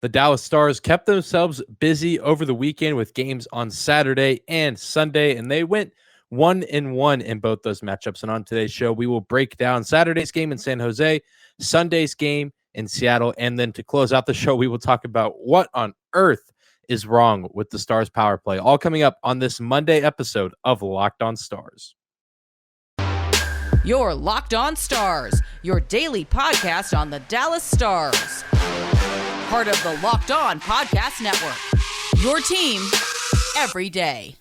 The Dallas Stars kept themselves busy over the weekend with games on Saturday and Sunday, and they went 1-1 in both those matchups. And on today's show, we will break down Saturday's game in San Jose, Sunday's game in Seattle, and then to close out the show, we will talk about what on earth is wrong with the Stars power play. All coming up on this Monday episode of Locked On Stars. Your Locked On Stars, your daily podcast on the Dallas Stars. Part of the Locked On Podcast Network. Your team every day.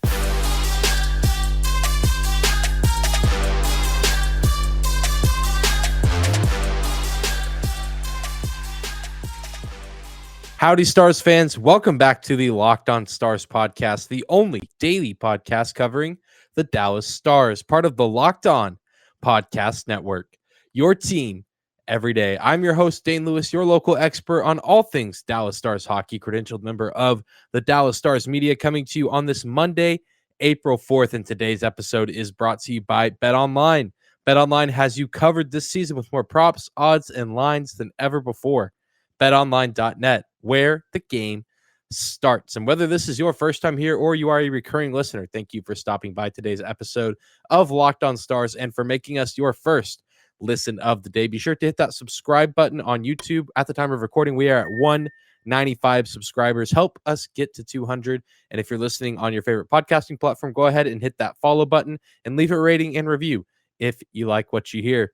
Howdy, Stars fans. Welcome back to the Locked On Stars podcast, the only daily podcast covering the Dallas Stars, part of the Locked On Podcast Network. Your team every day. I'm your host, Dane Lewis, your local expert on all things Dallas Stars hockey, credentialed member of the Dallas Stars media, coming to you on this Monday, April 4th. And today's episode is brought to you by BetOnline. BetOnline has you covered this season with more props, odds, and lines than ever before. BetOnline.net, where the game starts. And whether this is your first time here or you are a recurring listener, thank you for stopping by today's episode of Locked On Stars and for making us your first listen of the day. Be sure to hit that subscribe button on YouTube. At the time of recording, we are at 195 subscribers. Help us get to 200. And if you're listening on your favorite podcasting platform, go ahead and hit that follow button and leave a rating and review if you like what you hear.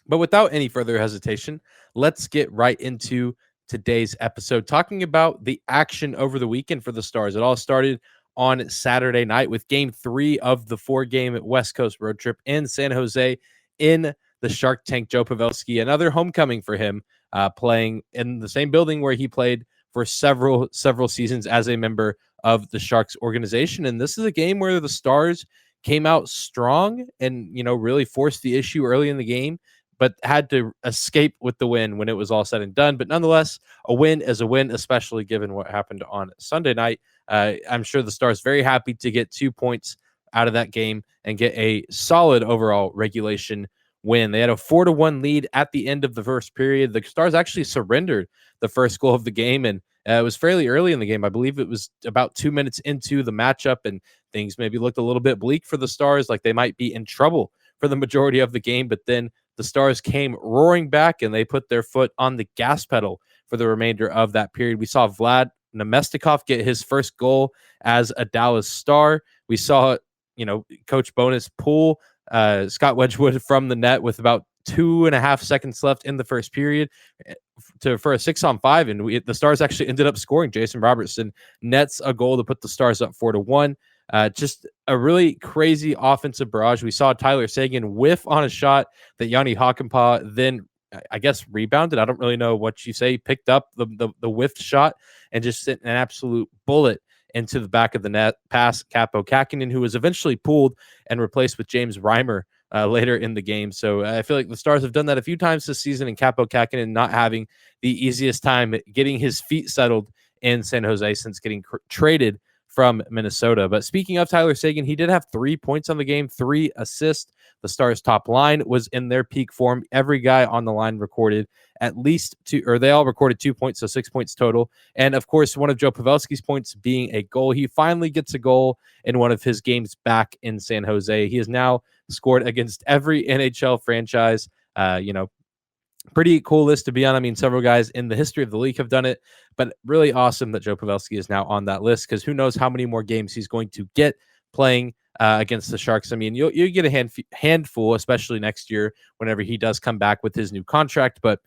But without any further hesitation, let's get right into today's episode, talking about the action over the weekend for the Stars. It all started on Saturday night with Game 3 of the 4-game West Coast road trip in San Jose in the Shark Tank. Joe Pavelski, another homecoming for him, playing in the same building where he played for several seasons as a member of the Sharks organization. And this is a game where the Stars came out strong and, really forced the issue early in the game, but had to escape with the win when it was all said and done. But nonetheless, a win is a win, especially given what happened on Sunday night. I'm sure the Stars very happy to get 2 points out of that game and get a solid overall regulation win. They had a 4-1 lead at the end of the first period. The Stars actually surrendered the first goal of the game, and it was fairly early in the game. I believe it was about 2 minutes into the matchup, and things maybe looked a little bit bleak for the Stars, like they might be in trouble for the majority of the game. But then the Stars came roaring back, and they put their foot on the gas pedal for the remainder of that period. We saw Vlad Nemestikov get his first goal as a Dallas Star. We saw, Coach Bowness pull Scott Wedgwood from the net with about 2.5 seconds left in the first period for a 6-on-5, and the Stars actually ended up scoring. Jason Robertson nets a goal to put the Stars up 4-1. Just a really crazy offensive barrage. We saw Tyler Sagan whiff on a shot that Yanni Hockenpot then, I guess, rebounded. I don't really know what you say. Picked up the whiffed shot and just sent an absolute bullet into the back of the net past Capo Kakinen, who was eventually pulled and replaced with James Reimer later in the game. So I feel like the Stars have done that a few times this season, and Capo Kakinen not having the easiest time getting his feet settled in San Jose since getting traded from Minnesota. But speaking of Tyler Sagan, he did have 3 points on the game, 3 assists. The Stars' top line was in their peak form. Every guy on the line recorded at least 2, or they all recorded 2 points, so 6 points total. And of course, one of Joe Pavelski's points being a goal. He finally gets a goal in one of his games back in San Jose. He has now scored against every NHL franchise. Pretty cool list to be on. I mean, several guys in the history of the league have done it, but really awesome that Joe Pavelski is now on that list, because who knows how many more games he's going to get playing against the Sharks. I mean, you get a handful, especially next year whenever he does come back with his new contract. But,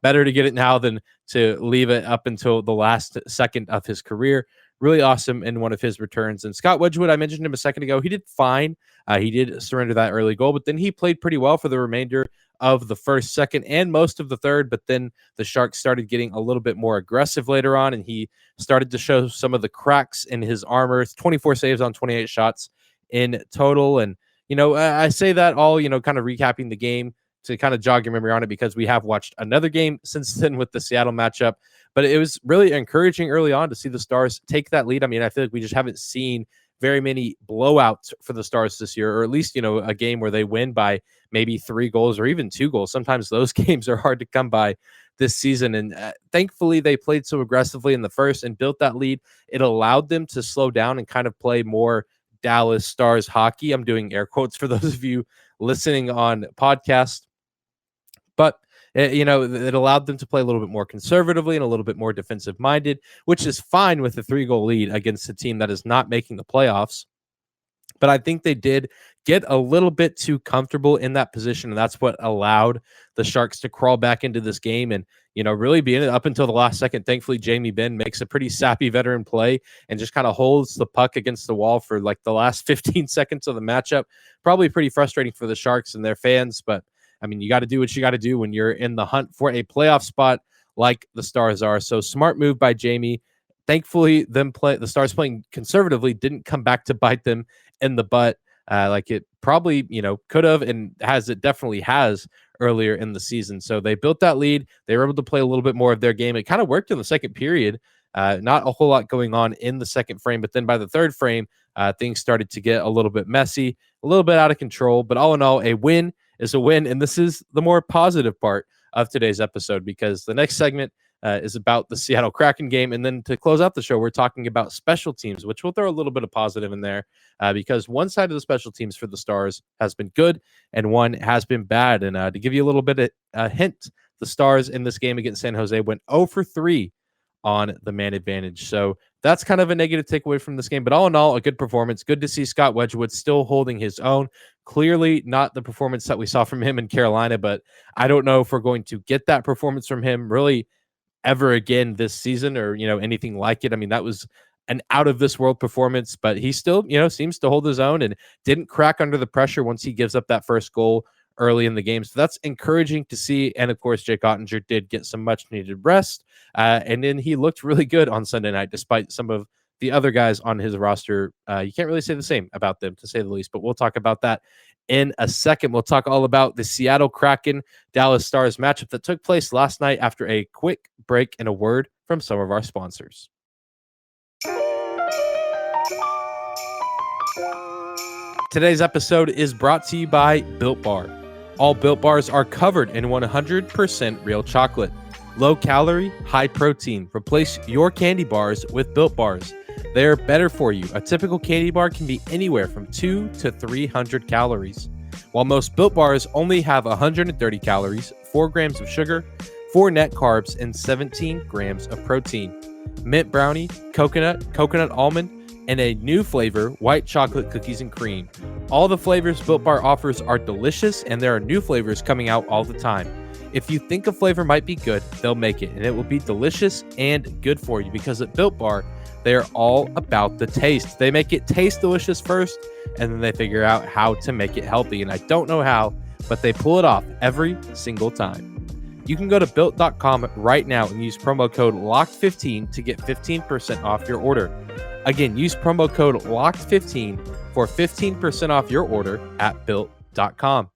better to get it now than to leave it up until the last second of his career. Really awesome in one of his returns. And Scott Wedgwood, I mentioned him a second ago, he did fine. He did surrender that early goal, but then he played pretty well for the remainder of the first, second, and most of the third. But then the Sharks started getting a little bit more aggressive later on, and he started to show some of the cracks in his armor. 24 saves on 28 shots in total. And, I say that all, kind of recapping the game to kind of jog your memory on it, because we have watched another game since then with the Seattle matchup. But it was really encouraging early on to see the Stars take that lead. I mean, I feel like we just haven't seen very many blowouts for the Stars this year, or at least, a game where they win by maybe 3 goals or even 2 goals. Sometimes those games are hard to come by this season. And thankfully, they played so aggressively in the first and built that lead. It allowed them to slow down and kind of play more Dallas Stars hockey. I'm doing air quotes for those of you listening on podcast. But it allowed them to play a little bit more conservatively and a little bit more defensive minded, which is fine with a 3-goal lead against a team that is not making the playoffs. But I think they did get a little bit too comfortable in that position, and that's what allowed the Sharks to crawl back into this game and, really be in it up until the last second. Thankfully, Jamie Benn makes a pretty sappy veteran play and just kind of holds the puck against the wall for like the last 15 seconds of the matchup. Probably pretty frustrating for the Sharks and their fans, but I mean, you got to do what you got to do when you're in the hunt for a playoff spot like the Stars are. So smart move by Jamie. Thankfully, the Stars playing conservatively didn't come back to bite them in the butt like it probably, could have, and it definitely has earlier in the season. So they built that lead. They were able to play a little bit more of their game. It kind of worked in the second period. Not a whole lot going on in the second frame, but then by the third frame, things started to get a little bit messy, a little bit out of control. But all in all, a win is a win. And this is the more positive part of today's episode, because the next segment is about the Seattle Kraken game. And then to close out the show, we're talking about special teams, which we'll throw a little bit of positive in there because one side of the special teams for the Stars has been good and one has been bad. And to give you a little bit of a hint, the Stars in this game against San Jose went 0 for 3 on the man advantage. So that's kind of a negative takeaway from this game. But all in all, a good performance. Good to see Scott Wedgwood still holding his own. Clearly not the performance that we saw from him in Carolina, but I don't know if we're going to get that performance from him really ever again this season or, anything like it. I mean, that was an out of this world performance, but he still, seems to hold his own and didn't crack under the pressure once he gives up that first goal early in the game. So that's encouraging to see. And of course, Jake Ottinger did get some much needed rest. And then he looked really good on Sunday night, despite some of the other guys on his roster. You can't really say the same about them, to say the least, but we'll talk about that in a second. We'll talk all about the Seattle Kraken Dallas Stars matchup that took place last night after a quick break and a word from some of our sponsors. Today's episode is brought to you by Built Bar. All Built Bars are covered in 100% real chocolate. Low calorie, high protein. Replace your candy bars with Built Bars. They are better for you. A typical candy bar can be anywhere from 200 to 300 calories. While most Built Bars only have 130 calories, 4 grams of sugar, 4 net carbs, and 17 grams of protein. Mint brownie, coconut almond, and a new flavor, white chocolate cookies and cream. All the flavors Built Bar offers are delicious, and there are new flavors coming out all the time. If you think a flavor might be good, they'll make it, and it will be delicious and good for you, because at Built Bar, they are all about the taste. They make it taste delicious first, and then they figure out how to make it healthy. And I don't know how, but they pull it off every single time. You can go to Built.com right now and use promo code LOCKED15 to get 15% off your order. Again, use promo code LOCKED15 for 15% off your order at Built.com.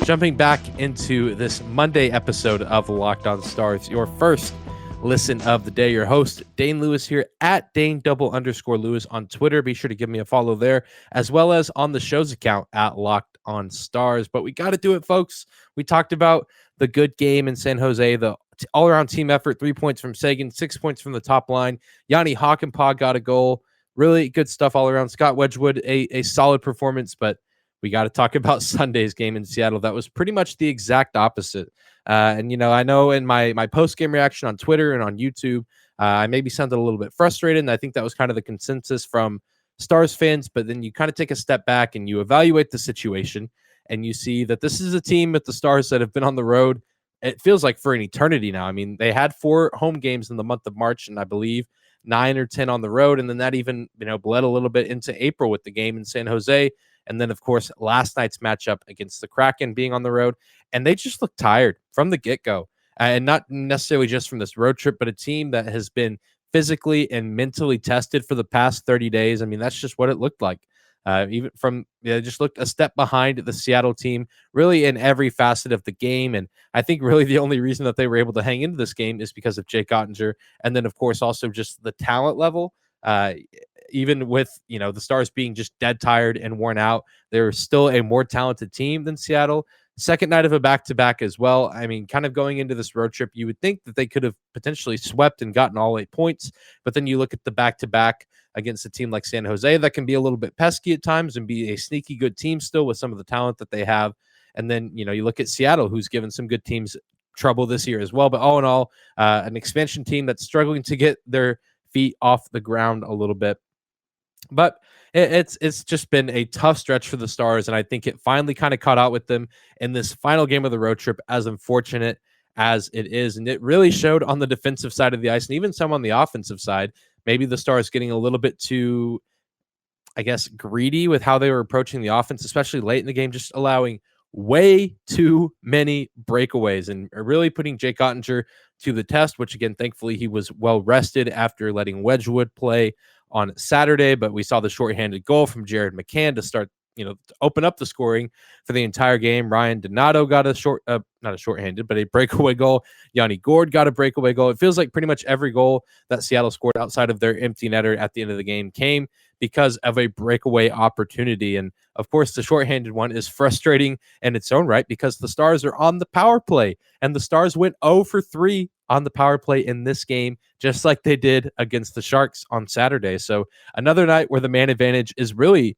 Jumping back into this Monday episode of Locked On Stars, your first listen of the day. Your host, Dane Lewis, here at Dane_Lewis on Twitter. Be sure to give me a follow there, as well as on the show's account at Locked On Stars. But we got to do it, folks. We talked about the good game in San Jose, the all-around team effort, 3 points from Sagan, 6 points from the top line. Yanni Hockenpot got a goal. Really good stuff all around. Scott Wedgwood, a solid performance, but we got to talk about Sunday's game in Seattle. That was pretty much the exact opposite. And, I know in my post-game reaction on Twitter and on YouTube, I maybe sounded a little bit frustrated, and I think that was kind of the consensus from Stars fans. But then you kind of take a step back and you evaluate the situation, and you see that this is a team with the Stars that have been on the road, it feels like, for an eternity now. I mean, they had 4 home games in the month of March, and I believe 9 or 10 on the road, and then that even, bled a little bit into April with the game in San Jose. And then, of course, last night's matchup against the Kraken being on the road. And they just look tired from the get-go. And not necessarily just from this road trip, but a team that has been physically and mentally tested for the past 30 days. I mean, that's just what it looked like. Even from, just looked a step behind the Seattle team, really in every facet of the game. And I think really the only reason that they were able to hang into this game is because of Jake Ottinger. And then, of course, also just the talent level. even with, the Stars being just dead tired and worn out, they're still a more talented team than Seattle. Second night of a back-to-back as well. I mean, kind of going into this road trip, you would think that they could have potentially swept and gotten all 8 points, but then you look at the back-to-back against a team like San Jose that can be a little bit pesky at times and be a sneaky good team still with some of the talent that they have. And then, you look at Seattle, who's given some good teams trouble this year as well. But all in all, an expansion team that's struggling to get their feet off the ground a little bit. But it's just been a tough stretch for the Stars, and I think it finally kind of caught out with them in this final game of the road trip, as unfortunate as it is. And it really showed on the defensive side of the ice and even some on the offensive side. Maybe the Stars getting a little bit too, I guess, greedy with how they were approaching the offense, especially late in the game, just allowing way too many breakaways and really putting Jake Ottinger to the test, which again, thankfully he was well rested after letting Wedgwood play on Saturday, but we saw the shorthanded goal from Jared McCann to start, to open up the scoring for the entire game. Ryan Donato got not a shorthanded, but a breakaway goal. Yanni Gourde got a breakaway goal. It feels like pretty much every goal that Seattle scored outside of their empty netter at the end of the game came because of a breakaway opportunity. And of course, the shorthanded one is frustrating in its own right because the Stars are on the power play, and the Stars went 0 for 3 on the power play in this game, just like they did against the Sharks on Saturday. So another night where the man advantage is really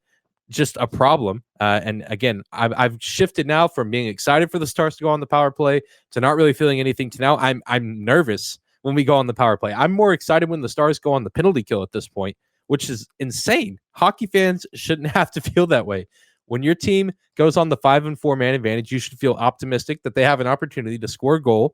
just a problem. And again, I've shifted now from being excited for the Stars to go on the power play to not really feeling anything to now I'm nervous when we go on the power play. I'm more excited when the Stars go on the penalty kill at this point, which is insane. Hockey fans shouldn't have to feel that way. When your team goes on the 5-4 man advantage, you should feel optimistic that they have an opportunity to score a goal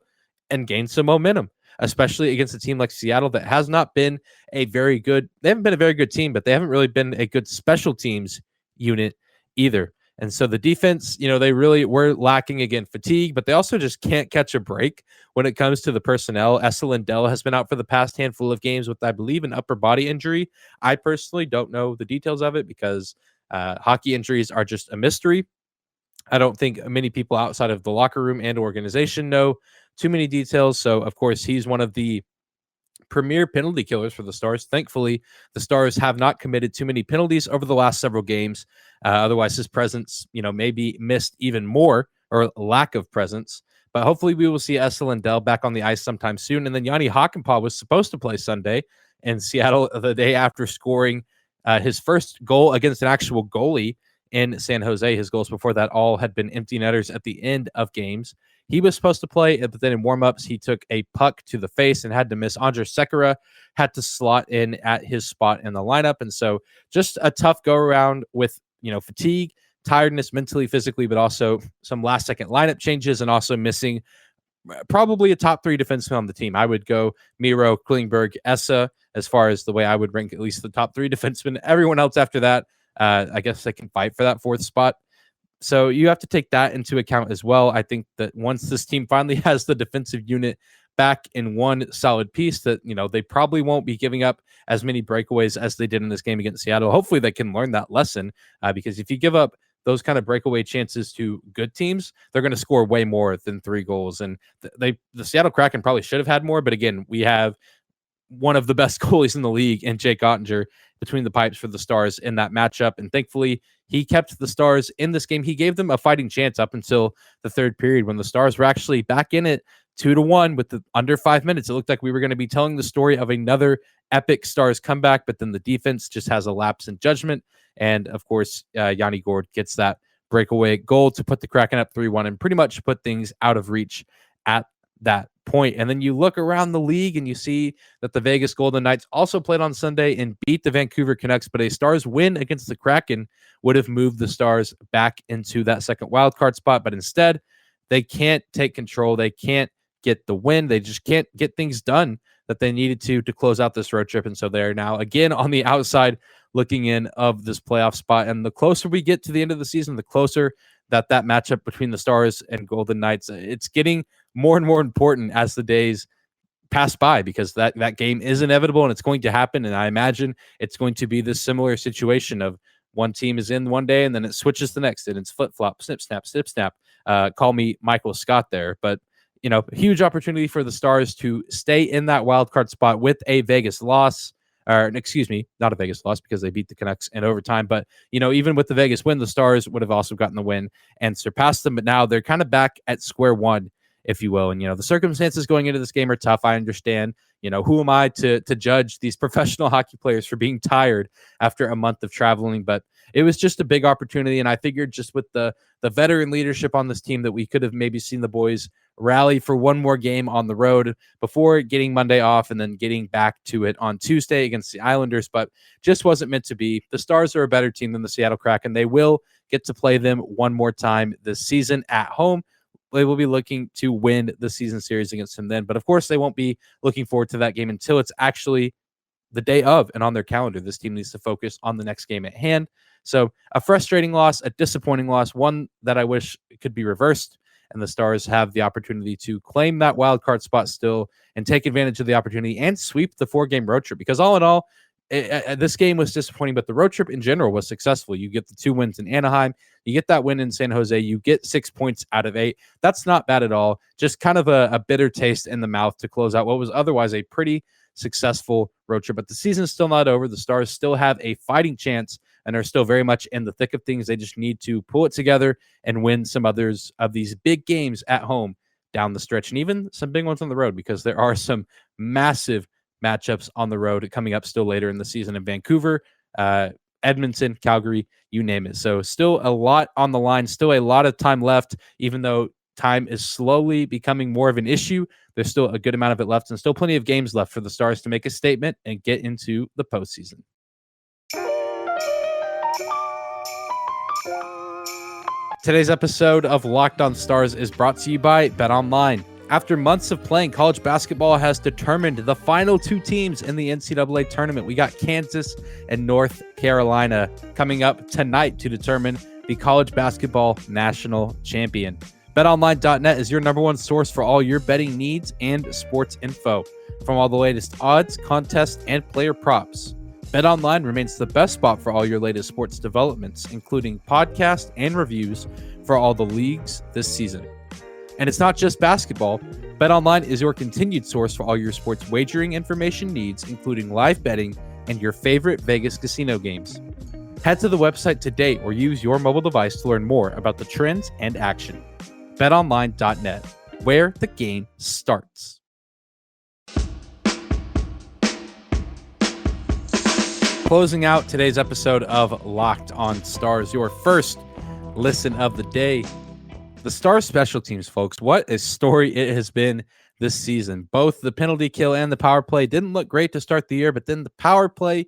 and gain some momentum, especially against a team like Seattle that has not been they haven't been a very good team, but they haven't really been a good special teams unit either. And so the defense, they really were lacking, again, fatigue, but they also just can't catch a break when it comes to the personnel. Esa Lindell has been out for the past handful of games with, I believe, an upper body injury. I personally don't know the details of it because hockey injuries are just a mystery. I don't think many people outside of the locker room and organization know too many details. So, of course, he's one of the premier penalty killers for the Stars. Thankfully, the Stars have not committed too many penalties over the last several games. Otherwise, his presence, may be missed even more, or lack of presence. But hopefully we will see Esa Lindell back on the ice sometime soon. And then Yanni Hockenpot was supposed to play Sunday in Seattle the day after scoring his first goal against an actual goalie in San Jose. His goals before that all had been empty netters at the end of games. He was supposed to play, but then in warmups, he took a puck to the face and had to miss. Andre Sekera had to slot in at his spot in the lineup. And so just a tough go around with, fatigue, tiredness mentally, physically, but also some last second lineup changes and also missing probably a top 3 defenseman on the team. I would go Miro, Klingberg, Esa as far as the way I would rank at least the top 3 defensemen. Everyone else after that, I guess they can fight for that 4th spot. So you have to take that into account as well. I think that once this team finally has the defensive unit back in one solid piece, that, they probably won't be giving up as many breakaways as they did in this game against Seattle. Hopefully they can learn that lesson because if you give up those kind of breakaway chances to good teams, they're going to score way more than 3 goals. And the Seattle Kraken probably should have had more. But again, we have one of the best goalies in the league and Jake Ottinger between the pipes for the Stars in that matchup. And thankfully, he kept the Stars in this game. He gave them a fighting chance up until the 3rd period when the Stars were actually back in it 2-1 with under 5 minutes. It looked like we were going to be telling the story of another epic Stars comeback, but then the defense just has a lapse in judgment. And of course, Yanni Gourde gets that breakaway goal to put the Kraken up 3-1 and pretty much put things out of reach at that point. And then you look around the league and you see that the Vegas Golden Knights also played on Sunday and beat the Vancouver Canucks, but a Stars win against the Kraken would have moved the Stars back into that second wildcard spot. But instead, they can't take control. They can't get the win. They just can't get things done that they needed to close out this road trip. And so they're now again on the outside looking in of this playoff spot. And the closer we get to the end of the season, the closer that matchup between the Stars and Golden Knights, it's getting more and more important as the days pass by, because that game is inevitable and it's going to happen. And I imagine it's going to be this similar situation of one team is in one day and then it switches the next and it's flip-flop, snip, snap, snip, snap. Call me Michael Scott there. But, huge opportunity for the Stars to stay in that wild card spot with a Vegas loss. or excuse me, not a Vegas loss because they beat the Canucks in overtime. But, even with the Vegas win, the Stars would have also gotten the win and surpassed them. But now they're kind of back at square one, if you will. And, the circumstances going into this game are tough. I understand. Who am I to judge these professional hockey players for being tired after a month of traveling? But it was just a big opportunity. And I figured just with the veteran leadership on this team that we could have maybe seen the boys rally for one more game on the road before getting Monday off and then getting back to it on Tuesday against the Islanders, but just wasn't meant to be. The Stars are a better team than the Seattle Kraken. They will get to play them one more time this season at home. They will be looking to win the season series against them then, but of course they won't be looking forward to that game until it's actually the day of and on their calendar. This team needs to focus on the next game at hand. So a frustrating loss, a disappointing loss, one that I wish could be reversed, and the Stars have the opportunity to claim that wild card spot still and take advantage of the opportunity and sweep the 4-game road trip. Because all in all, this game was disappointing, but the road trip in general was successful. You get the 2 wins in Anaheim, you get that win in San Jose, you get 6 points out of 8. That's not bad at all. Just kind of a bitter taste in the mouth to close out what was otherwise a pretty successful road trip. But the season's still not over. The Stars still have a fighting chance and are still very much in the thick of things. They just need to pull it together and win some others of these big games at home down the stretch, and even some big ones on the road, because there are some massive matchups on the road coming up still later in the season in Vancouver, Edmonton, Calgary, you name it. So still a lot on the line, still a lot of time left, even though time is slowly becoming more of an issue. There's still a good amount of it left and still plenty of games left for the Stars to make a statement and get into the postseason. Today's episode of Locked On Stars is brought to you by BetOnline. After months of playing, college basketball has determined the final 2 teams in the NCAA tournament. We got Kansas and North Carolina coming up tonight to determine the college basketball national champion. BetOnline.net is your number one source for all your betting needs and sports info. From all the latest odds, contests, and player props, BetOnline remains the best spot for all your latest sports developments, including podcasts and reviews for all the leagues this season. And it's not just basketball. BetOnline is your continued source for all your sports wagering information needs, including live betting and your favorite Vegas casino games. Head to the website today or use your mobile device to learn more about the trends and action. BetOnline.net, where the game starts. Closing out today's episode of Locked On Stars, your first listen of the day. The Stars special teams, folks, what a story it has been this season. Both the penalty kill and the power play didn't look great to start the year, but then the power play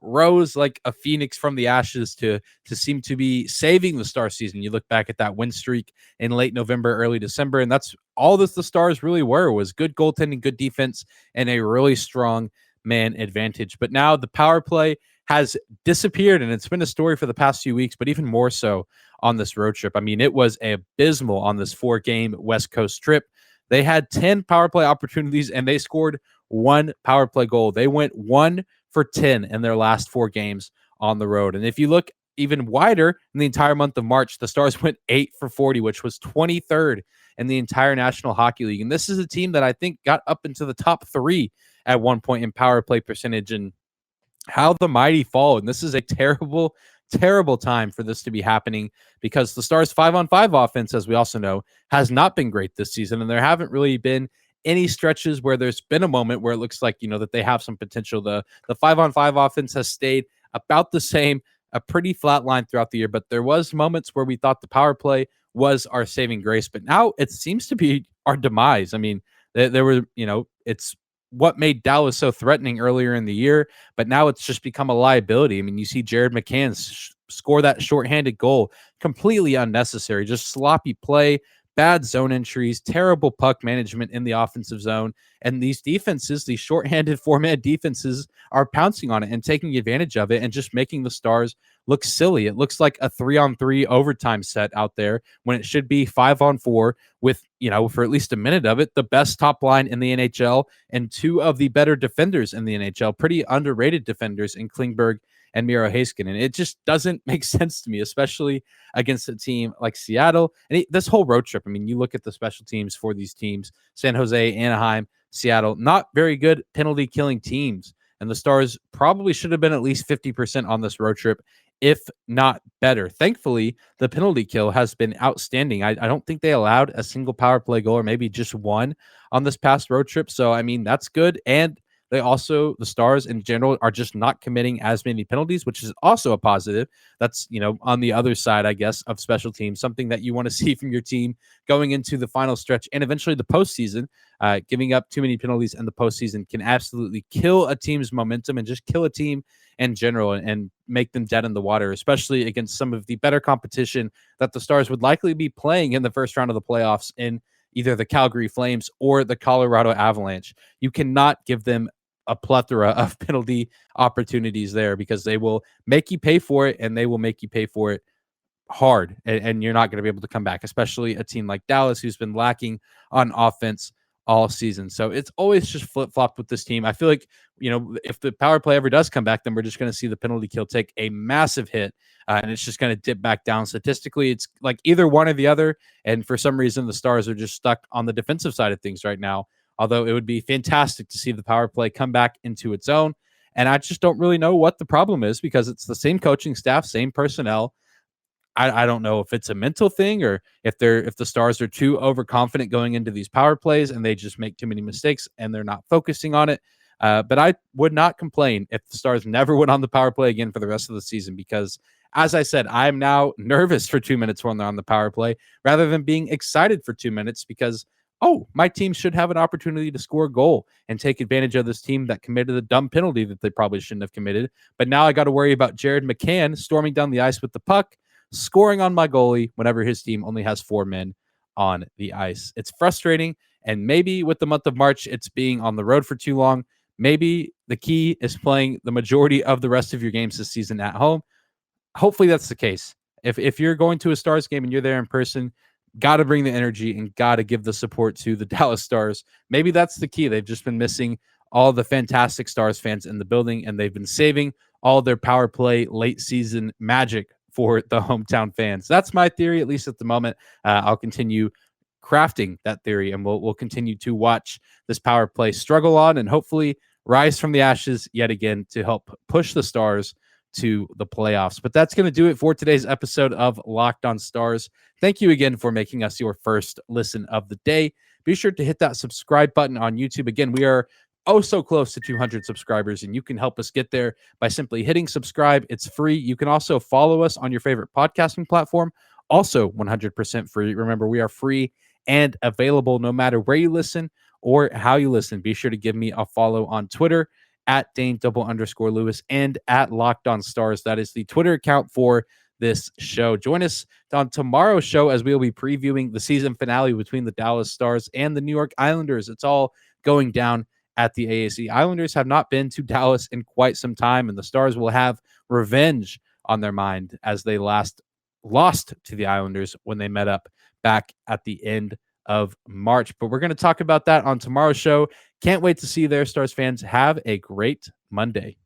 rose like a phoenix from the ashes to seem to be saving the Star season. You look back at that win streak in late November, early December, and that's all that the Stars really were, was good goaltending, good defense, and a really strong man advantage. But now the power play has disappeared, and it's been a story for the past few weeks, but even more so on this road trip. I mean, it was abysmal on this 4-game West Coast trip. They had 10 power play opportunities, and they scored 1 power play goal. They went 1 for 10 in their last 4 games on the road. And if you look even wider, in the entire month of March, the Stars went 8 for 40, which was 23rd in the entire National Hockey League. And this is a team that I think got up into the top 3 at one point in power play percentage, and how the mighty fall. And this is a terrible, terrible time for this to be happening, because the Stars 5-on-5 offense, as we also know, has not been great this season. And there haven't really been any stretches where there's been a moment where it looks like, that they have some potential. The 5-on-5 offense has stayed about the same, a pretty flat line throughout the year, but there was moments where we thought the power play was our saving grace, but now it seems to be our demise. I mean, there were, it's what made Dallas so threatening earlier in the year, but now it's just become a liability. I mean, you see Jared McCann score that shorthanded goal, completely unnecessary, just sloppy play, bad zone entries, terrible puck management in the offensive zone. And these defenses, these shorthanded 4-man defenses, are pouncing on it and taking advantage of it and just making the Stars look silly. It looks like a 3-on-3 overtime set out there when it should be 5-on-4 with, for at least a minute of it, the best top line in the NHL and 2 of the better defenders in the NHL, pretty underrated defenders in Klingberg and Miro Heiskanen. And it just doesn't make sense to me, especially against a team like Seattle. And this whole road trip, I mean, you look at the special teams for these teams, San Jose, Anaheim, Seattle, not very good penalty killing teams. and the Stars probably should have been at least 50% on this road trip, if not better. Thankfully, the penalty kill has been outstanding. I don't think they allowed a single power play goal, or maybe just one on this past road trip. So, I mean, that's good. And the Stars in general are just not committing as many penalties, which is also a positive. That's, on the other side, I guess, of special teams, something that you want to see from your team going into the final stretch and eventually the postseason. Giving up too many penalties in the postseason can absolutely kill a team's momentum and just kill a team in general and make them dead in the water, especially against some of the better competition that the Stars would likely be playing in the first round of the playoffs in either the Calgary Flames or the Colorado Avalanche. You cannot give them a plethora of penalty opportunities there, because they will make you pay for it, and they will make you pay for it hard, and you're not going to be able to come back, especially a team like Dallas, who's been lacking on offense all season. So it's always just flip-flopped with this team. I feel like, if the power play ever does come back, then we're just going to see the penalty kill take a massive hit, and it's just going to dip back down. Statistically, it's like either one or the other, and for some reason, the Stars are just stuck on the defensive side of things right now, although it would be fantastic to see the power play come back into its own. And I just don't really know what the problem is, because it's the same coaching staff, same personnel. I don't know if it's a mental thing, or if the Stars are too overconfident going into these power plays and they just make too many mistakes and they're not focusing on it. But I would not complain if the Stars never went on the power play again for the rest of the season, because, as I said, I'm now nervous for 2 minutes when they're on the power play rather than being excited for 2 minutes, because, oh, my team should have an opportunity to score a goal and take advantage of this team that committed a dumb penalty that they probably shouldn't have committed. But now I got to worry about Jared McCann storming down the ice with the puck, scoring on my goalie whenever his team only has 4 men on the ice. It's frustrating, and maybe with the month of March, it's being on the road for too long. Maybe the key is playing the majority of the rest of your games this season at home. Hopefully that's the case. If you're going to a Stars game and you're there in person, got to bring the energy and got to give the support to the Dallas Stars. Maybe that's the key. They've just been missing all the fantastic Stars fans in the building, and they've been saving all their power play late season magic for the hometown fans. That's my theory, at least at the moment. I'll continue crafting that theory, and we'll continue to watch this power play struggle on and hopefully rise from the ashes yet again to help push the Stars to the playoffs. But that's going to do it for today's episode of Locked on Stars. Thank you again for making us your first listen of the day. Be sure to hit that subscribe button on YouTube. Again, we are so close to 200 subscribers, and you can help us get there by simply hitting subscribe. It's free. You can also follow us on your favorite podcasting platform, also 100% free. Remember, we are free and available no matter where you listen or how you listen. Be sure to give me a follow on Twitter at Dane_Lewis and at Locked on Stars. That is the Twitter account for this show. Join us on tomorrow's show, as we will be previewing the season finale between the Dallas Stars and the New York Islanders. It's all going down at the AAC. Islanders have not been to Dallas in quite some time, and the Stars will have revenge on their mind, as they last lost to the Islanders when they met up back at the end of March. But we're going to talk about that on tomorrow's show. Can't wait to see you there, Stars fans. Have a great Monday.